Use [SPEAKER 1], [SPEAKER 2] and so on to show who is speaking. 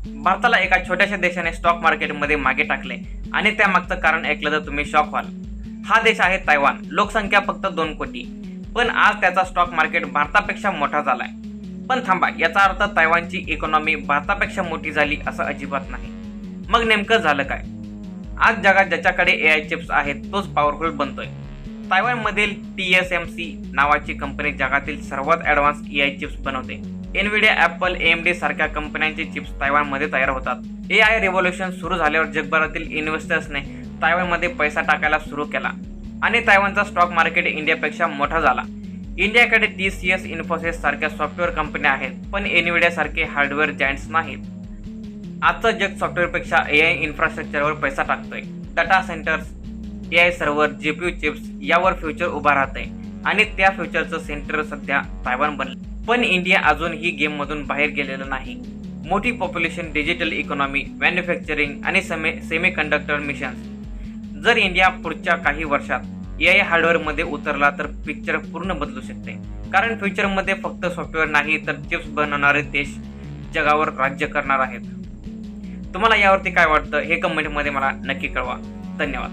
[SPEAKER 1] भारताला एका छोट्याशा देशाने स्टॉक मार्केटमध्ये मागे टाकले आणि त्यामागचं कारण ऐकलं तर तुम्ही शॉक व्हाल। हा देश आहे तायवान, लोकसंख्या फक्त 2 कोटी, पण आज त्याचा स्टॉक मार्केट भारतापेक्षा मोठा झालाय। पण थांबा, याचा अर्थ तायवानची इकॉनॉमी भारतापेक्षा मोठी झाली असं अजिबात नाही। मग नेमकं झालं काय? आज जगात ज्याच्याकडे AI चिप्स आहेत तोच पॉवरफुल बनतोय। तायवानमधील TSMC नावाची कंपनी जगातील सर्वात ॲडव्हान्स AI चिप्स बनवते। एनव्हिडिया, ॲपल, AMD सारख्या कंपन्यांचे चिप्स तायवानमध्ये तयार होतात। AI रिव्होल्यूशन सुरू झाल्यावर जगभरातील इन्व्हेस्टर्सने तायवानमध्ये पैसा टाकायला सुरू केला आणि तायवानचा स्टॉक मार्केट इंडियापेक्षा मोठा झाला। इंडियाकडे TCS, इन्फोसिस सारख्या सॉफ्टवेअर कंपन्या आहेत, पण एनव्हिडिया सारखे हार्डवेअर जायंट्स नाहीत। आजचं जग सॉफ्टवेअरपेक्षा AI इन्फ्रास्ट्रक्चरवर पैसा टाकतोय। Data centres, AI server, GPU chips यावर फ्युचर उभा राहतंय आणि त्या फ्युचरचं सेंटर सध्या तायवान बनलं। पण इंडिया अजून ही गेममधून बाहेर गेलेलं नाही। मोठी पॉप्युलेशन, डिजिटल इकॉनॉमी, मॅन्युफॅक्चरिंग आणि सेमीकंडक्टर मिशन्स। जर इंडिया पुढच्या काही वर्षात AI हार्डवेअरमध्ये उतरला तर पिक्चर पूर्ण बदलू शकते, कारण फ्युचरमध्ये फक्त सॉफ्टवेअर नाही तर चिप्स बनवणारे देश जगावर राज्य करणार आहेत। तुम्हाला यावरती काय वाटतं हे कमेंटमध्ये मला नक्की कळवा। धन्यवाद।